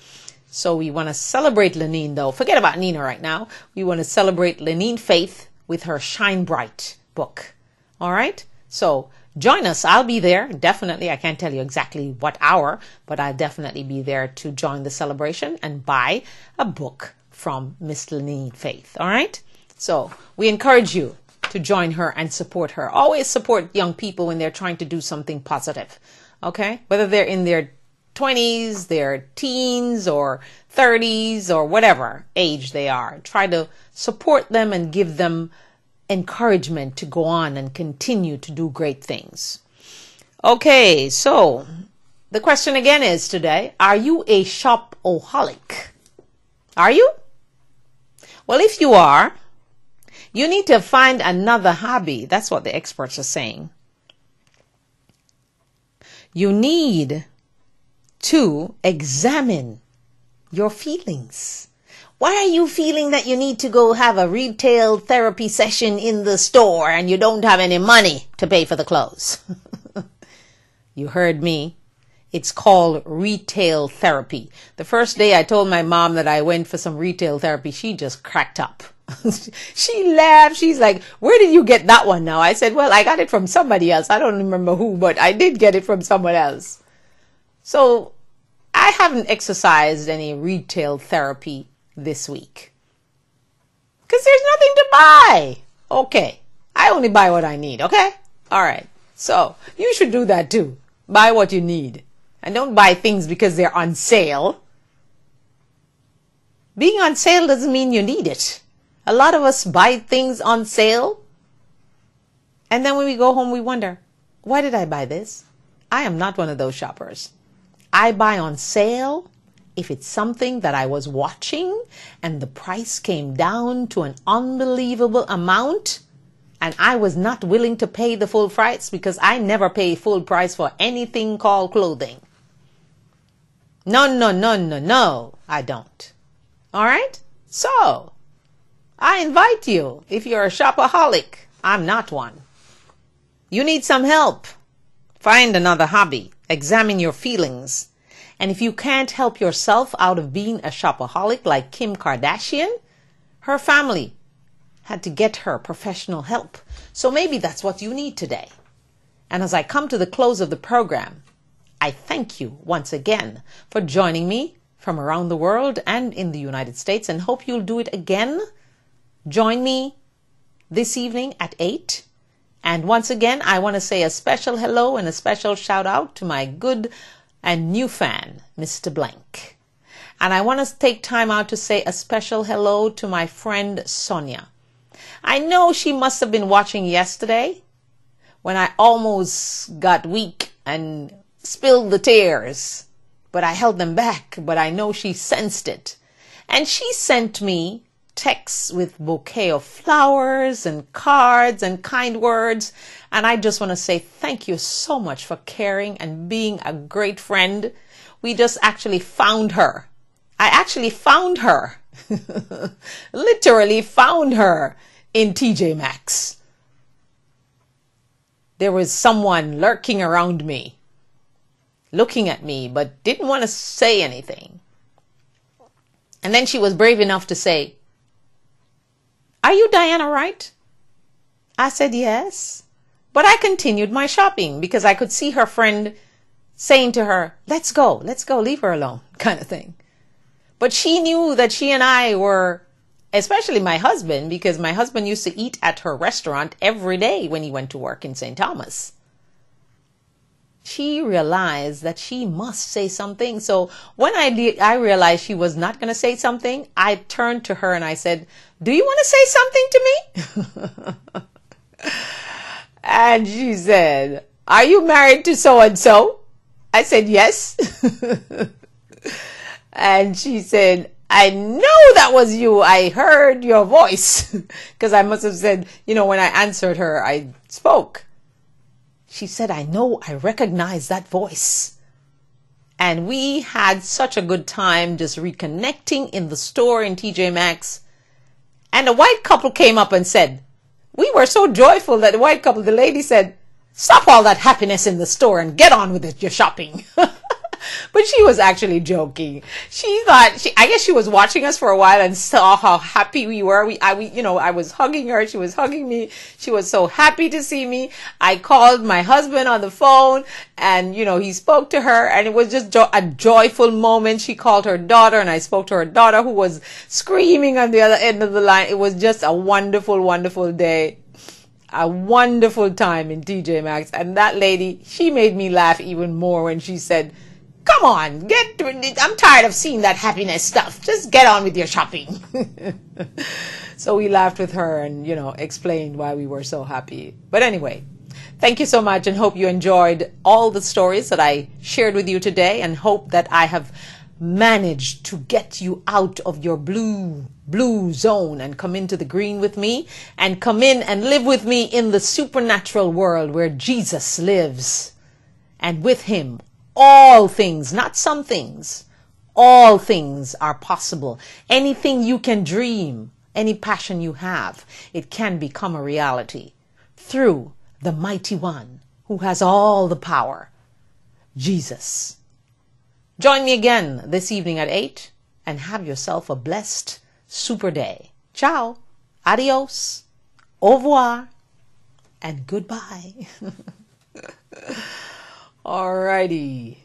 So we want to celebrate Lenine, though. Forget about Nina right now. We want to celebrate Lenine Faith with her Shine Bright book. All right? So join us. I'll be there. Definitely. I can't tell you exactly what hour, but I'll definitely be there to join the celebration and buy a book from Miss Lenine Faith. All right? So we encourage you to join her and support her. Always support young people when they're trying to do something positive. Okay? Whether they're in their 20s, their teens, or 30s, or whatever age they are. Try to support them and give them encouragement to go on and continue to do great things. Okay, so the question again is today, are you a shopaholic? Are you? Well, if you are, You need to find another hobby. That's what the experts are saying. You need to examine your feelings. Why are you feeling that you need to go have a retail therapy session in the store and you don't have any money to pay for the clothes? You heard me. It's called retail therapy. The first day I told my mom that I went for some retail therapy, she just cracked up. She laughed. She's like, where did you get that one now? I said, well, I got it from somebody else. I don't remember who, but I did get it from someone else. So I haven't exercised any retail therapy this week because there's nothing to buy. Okay. I only buy what I need. Okay. All right. So you should do that too. Buy what you need and don't buy things because they're on sale. Being on sale doesn't mean you need it. A lot of us buy things on sale. And then when we go home, we wonder, why did I buy this? I am not one of those shoppers. I buy on sale if it's something that I was watching and the price came down to an unbelievable amount and I was not willing to pay the full price, because I never pay full price for anything called clothing. No, I don't. All right? So, I invite you, if you're a shopaholic, I'm not one. You need some help. Find another hobby. Examine your feelings. And if you can't help yourself out of being a shopaholic like Kim Kardashian, her family had to get her professional help. So maybe that's what you need today. And as I come to the close of the program, I thank you once again for joining me from around the world and in the United States, and hope you'll do it again. Join me this evening at 8. And once again, I want to say a special hello and a special shout out to my good and new fan, Mr. Blank. And I want to take time out to say a special hello to my friend Sonia. I know she must have been watching yesterday when I almost got weak and spilled the tears, but I held them back. But I know she sensed it. And she sent me texts with bouquet of flowers and cards and kind words. And I just want to say thank you so much for caring and being a great friend. We just actually found her. I actually found her. Literally found her in TJ Maxx. There was someone lurking around me, looking at me, but didn't want to say anything. And then she was brave enough to say, "Are you Diana Wright?" I said, "Yes." But I continued my shopping because I could see her friend saying to her, let's go, leave her alone," kind of thing. But she knew that she and I were, especially my husband, because my husband used to eat at her restaurant every day when he went to work in St. Thomas. She realized that she must say something. So when I realized she was not going to say something, I turned to her and I said, "Do you want to say something to me?" And she said, "Are you married to so-and-so?" I said, "Yes." And she said, "I know that was you. I heard your voice." Because I must have said, when I answered her, I spoke. She said, "I know, I recognize that voice." And we had such a good time just reconnecting in the store in TJ Maxx. And a white couple came up and said, we were so joyful that the lady said, "Stop all that happiness in the store and get on with it, your shopping." But she was actually joking. I guess she was watching us for a while and saw how happy we were. I was hugging her. She was hugging me. She was so happy to see me. I called my husband on the phone and, he spoke to her, and it was just a joyful moment. She called her daughter and I spoke to her daughter, who was screaming on the other end of the line. It was just a wonderful, wonderful day. A wonderful time in TJ Maxx. And that lady, she made me laugh even more when she said, "Come on, I'm tired of seeing that happiness stuff. Just get on with your shopping." So we laughed with her and, explained why we were so happy. But anyway, thank you so much, and hope you enjoyed all the stories that I shared with you today, and hope that I have manage to get you out of your blue zone and come into the green with me, and come in and live with me in the supernatural world where Jesus lives. And with him, all things, not some things, all things are possible. Anything you can dream, any passion you have, it can become a reality through the mighty one who has all the power, Jesus. Join me again this evening at 8 and have yourself a blessed super day. Ciao, adios, au revoir, and goodbye. Alrighty.